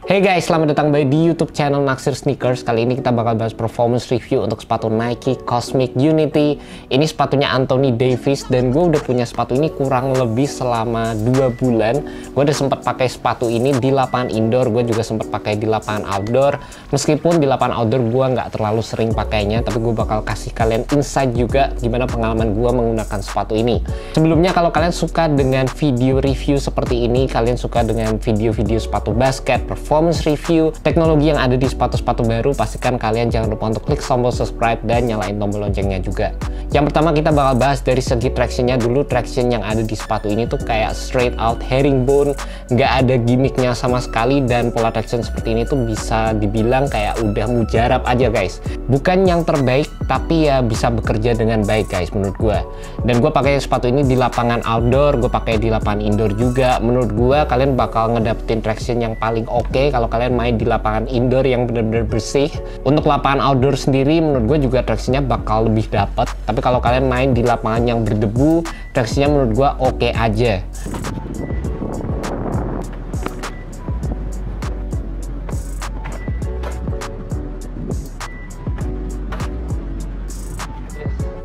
Hey guys, selamat datang kembali di YouTube channel Naksir Sneakers. Kali ini kita bakal bahas performance review untuk sepatu Nike Cosmic Unity. Ini sepatunya Anthony Davis dan gue udah punya sepatu ini kurang lebih selama 2 bulan. Gue udah sempat pakai sepatu ini di lapangan indoor, gue juga sempat pakai di lapangan outdoor. Meskipun di lapangan outdoor gue nggak terlalu sering pakainya, tapi gue bakal kasih kalian insight juga gimana pengalaman gue menggunakan sepatu ini. Sebelumnya, kalau kalian suka dengan video review seperti ini, kalian suka dengan video-video sepatu basket, performance review, teknologi yang ada di sepatu-sepatu baru, pastikan kalian jangan lupa untuk klik tombol subscribe dan nyalain tombol loncengnya juga. Yang pertama kita bakal bahas dari segi tractionnya dulu. Traction yang ada di sepatu ini tuh kayak straight out herringbone, nggak ada gimmicknya sama sekali, dan pola traction seperti ini tuh bisa dibilang kayak udah mujarab aja guys. Bukan yang terbaik, tapi ya bisa bekerja dengan baik guys menurut gue. Dan gue pakai sepatu ini di lapangan outdoor, gue pakai di lapangan indoor juga. Menurut gue kalian bakal ngedapetin traction yang paling oke kalau kalian main di lapangan indoor yang benar-benar bersih. Untuk lapangan outdoor sendiri menurut gue juga tractionnya bakal lebih dapat, tapi kalau kalian main di lapangan yang berdebu, tractionnya menurut gue oke aja.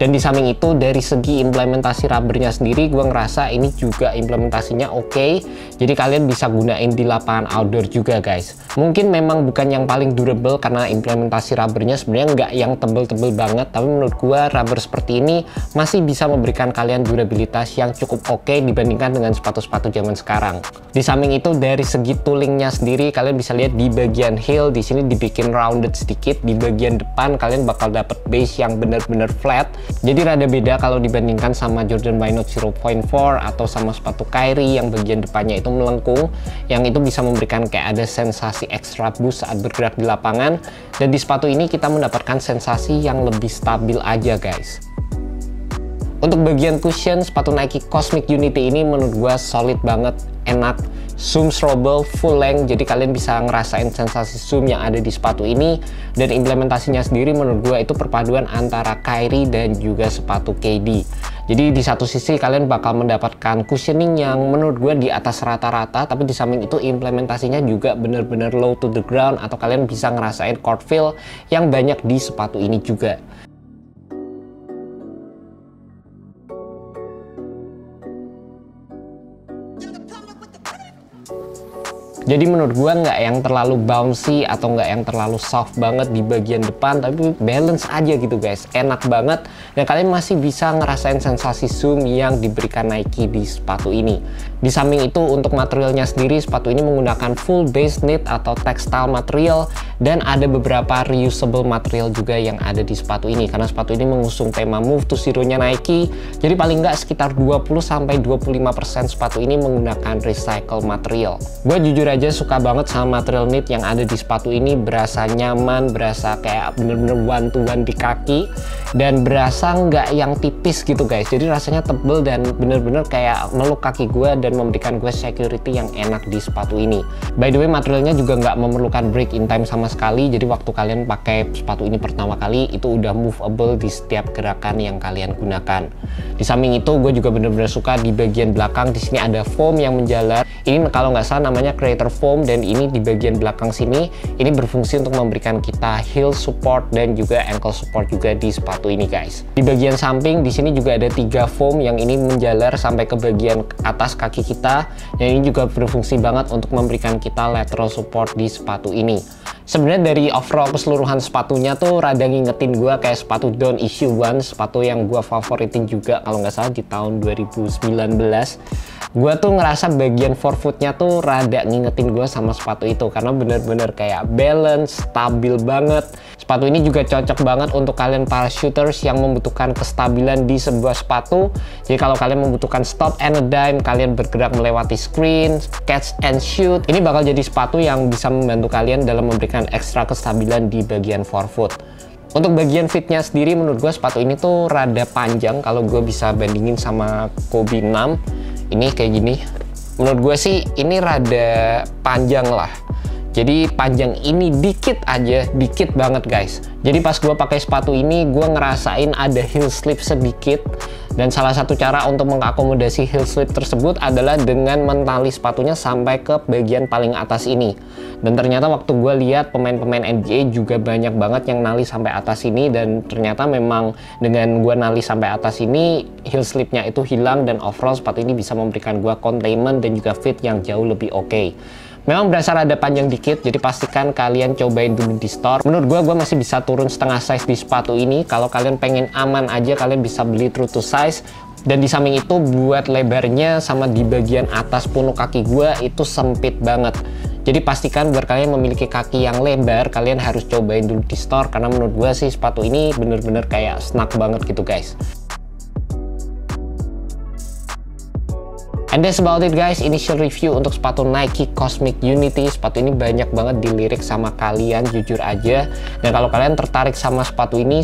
Dan di samping itu, dari segi implementasi rubbernya sendiri, gue ngerasa ini juga implementasinya oke. Jadi kalian bisa gunain di lapangan outdoor juga guys. Mungkin memang bukan yang paling durable karena implementasi rubbernya sebenarnya nggak yang tebel-tebel banget. Tapi menurut gue rubber seperti ini masih bisa memberikan kalian durabilitas yang cukup oke dibandingkan dengan sepatu-sepatu zaman sekarang. Di samping itu, dari segi toolingnya sendiri, kalian bisa lihat di bagian heel di sini dibikin rounded sedikit. Di bagian depan kalian bakal dapet base yang benar-benar flat. Jadi rada beda kalau dibandingkan sama Jordan By Note 0.4 atau sama sepatu Kyrie yang bagian depannya itu melengkung, yang itu bisa memberikan kayak ada sensasi extra boost saat bergerak di lapangan. Dan di sepatu ini kita mendapatkan sensasi yang lebih stabil aja guys. Untuk bagian cushion, sepatu Nike Cosmic Unity ini menurut gua solid banget, enak, zoom rollable full length, jadi kalian bisa ngerasain sensasi zoom yang ada di sepatu ini. Dan implementasinya sendiri menurut gue itu perpaduan antara Kyrie dan juga sepatu KD. Jadi di satu sisi kalian bakal mendapatkan cushioning yang menurut gue di atas rata-rata, tapi di samping itu implementasinya juga bener-bener low to the ground, atau kalian bisa ngerasain court feel yang banyak di sepatu ini juga. Jadi menurut gue nggak yang terlalu bouncy atau nggak yang terlalu soft banget di bagian depan, tapi balance aja gitu guys, enak banget. Dan kalian masih bisa ngerasain sensasi zoom yang diberikan Nike di sepatu ini. Di samping itu, untuk materialnya sendiri, sepatu ini menggunakan full base knit atau textile material, dan ada beberapa reusable material juga yang ada di sepatu ini, karena sepatu ini mengusung tema Move to Zero-nya Nike. Jadi paling nggak sekitar 20-25% sepatu ini menggunakan recycle material. Gue jujur aja suka banget sama material knit yang ada di sepatu ini, berasa nyaman, berasa kayak bener-bener one to one di kaki, dan berasa nggak yang tipis gitu guys. Jadi rasanya tebel dan bener-bener kayak meluk kaki gue dan memberikan gue security yang enak di sepatu ini. By the way, materialnya juga nggak memerlukan break in time sama sekali. Jadi waktu kalian pakai sepatu ini pertama kali, itu udah movable di setiap gerakan yang kalian gunakan. Di samping itu, gue juga bener-bener suka di bagian belakang. Di sini ada foam yang menjalar. Ini kalau nggak salah namanya Creator Foam, dan ini di bagian belakang sini ini berfungsi untuk memberikan kita heel support dan juga ankle support juga di sepatu ini guys. Di bagian samping di sini juga ada 3 foam yang ini menjalar sampai ke bagian atas kaki kita, dan ini juga berfungsi banget untuk memberikan kita lateral support di sepatu ini. Sebenarnya dari overall keseluruhan sepatunya tuh rada ngingetin gue kayak sepatu Don't Issue One, sepatu yang gue favoritin juga kalau nggak salah di tahun 2019. Gue tuh ngerasa bagian forefootnya tuh rada ngingetin gue sama sepatu itu, karena bener-bener kayak balance, stabil banget. Sepatu ini juga cocok banget untuk kalian para shooters yang membutuhkan kestabilan di sebuah sepatu. Jadi kalau kalian membutuhkan stop and a dime, kalian bergerak melewati screen, catch and shoot, ini bakal jadi sepatu yang bisa membantu kalian dalam memberikan ekstra kestabilan di bagian forefoot. Untuk bagian fitnya sendiri menurut gue sepatu ini tuh rada panjang kalau gue bisa bandingin sama Kobe 6. Ini kayak gini. Menurut gue sih ini rada panjang lah. Jadi panjang ini dikit aja, dikit banget guys. Jadi pas gue pakai sepatu ini, gue ngerasain ada heel slip sedikit. Dan salah satu cara untuk mengakomodasi heel slip tersebut adalah dengan mentali sepatunya sampai ke bagian paling atas ini. Dan ternyata waktu gue lihat pemain-pemain NBA juga banyak banget yang nali sampai atas ini, dan ternyata memang dengan gue nali sampai atas ini heel slipnya itu hilang, dan overall sepatu ini bisa memberikan gue containment dan juga fit yang jauh lebih oke. Memang berasa rada panjang dikit, jadi pastikan kalian cobain dulu di store. Menurut gue masih bisa turun setengah size di sepatu ini. Kalau kalian pengen aman aja, kalian bisa beli true to size. Dan di samping itu buat lebarnya sama di bagian atas punuk kaki gue itu sempit banget. Jadi pastikan buat kalian memiliki kaki yang lebar, kalian harus cobain dulu di store. Karena menurut gue sih sepatu ini bener-bener kayak snug banget gitu guys. And that's about it guys, initial review untuk sepatu Nike Cosmic Unity. Sepatu ini banyak banget dilirik sama kalian, jujur aja. Dan kalau kalian tertarik sama sepatu ini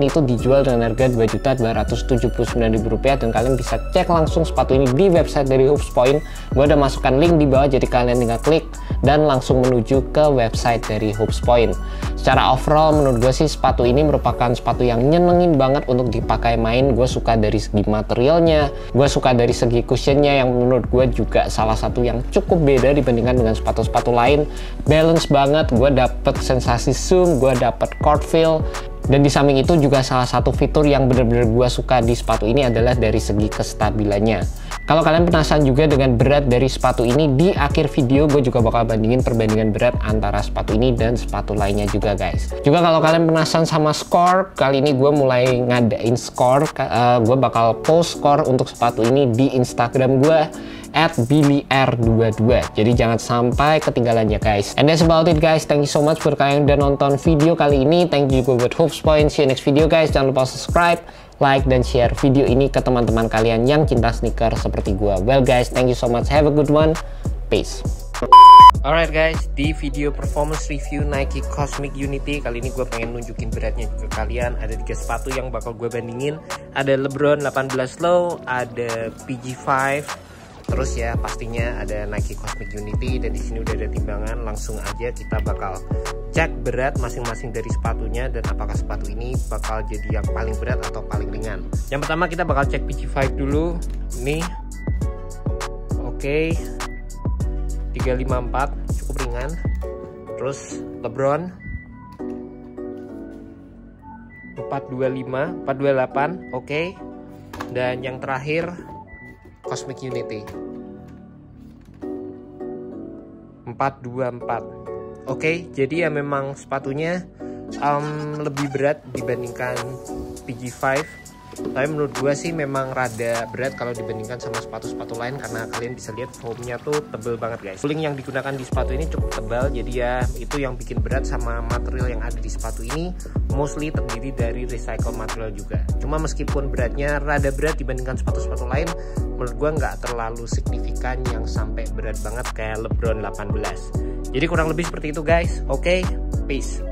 tuh dijual dengan harga Rp2.279.000. Dan kalian bisa cek langsung sepatu ini di website dari Hoopspoint. Gue udah masukkan link di bawah, jadi kalian tinggal klik dan langsung menuju ke website dari Hoopspoint. Secara overall menurut gue sih sepatu ini merupakan sepatu yang nyenengin banget untuk dipakai main. Gue suka dari segi materialnya, gue suka dari segi cushionnya yang menurut gue juga salah satu yang cukup beda dibandingkan dengan sepatu-sepatu lain. Balance banget, gue dapet sensasi zoom, gue dapet court feel. Dan di samping itu juga salah satu fitur yang bener-bener gue suka di sepatu ini adalah dari segi kestabilannya. Kalau kalian penasaran juga dengan berat dari sepatu ini, di akhir video gue juga bakal bandingin perbandingan berat antara sepatu ini dan sepatu lainnya juga guys. Juga kalau kalian penasaran sama skor, kali ini gue mulai ngadain skor. Gue bakal post skor untuk sepatu ini di Instagram gue @billyr22. Jadi jangan sampai ketinggalan ya guys. And that's about it guys. Thank you so much buat kalian yang udah nonton video kali ini. Thank you juga buat Hoopspoint. See you next video guys. Jangan lupa subscribe, like, dan share video ini ke teman-teman kalian yang cinta sneaker seperti gua. Well guys, thank you so much. Have a good one. Peace. Alright guys, di video performance review Nike Cosmic Unity kali ini gue pengen nunjukin beratnya juga ke kalian. Ada 3 sepatu yang bakal gue bandingin. Ada LeBron 18 Low, ada PG5, terus ya pastinya ada Nike Cosmic Unity. Dan di sini udah ada timbangan. Langsung aja kita bakal cek berat masing-masing dari sepatunya dan apakah sepatu ini bakal jadi yang paling berat atau paling ringan. Yang pertama kita bakal cek PG5 dulu. Ini oke, 354 cukup ringan. Terus LeBron 425, 428 oke. Dan yang terakhir Cosmic Unity 424. Oke, jadi ya memang sepatunya lebih berat dibandingkan PG5. Tapi menurut gue sih memang rada berat kalau dibandingkan sama sepatu-sepatu lain, karena kalian bisa lihat foamnya tuh tebel banget guys. Cooling yang digunakan di sepatu ini cukup tebal, jadi ya itu yang bikin berat. Sama material yang ada di sepatu ini mostly terdiri dari recycle material juga. Cuma meskipun beratnya rada berat dibandingkan sepatu-sepatu lain, menurut gue nggak terlalu signifikan yang sampai berat banget kayak LeBron 18. Jadi kurang lebih seperti itu guys. Oke, peace.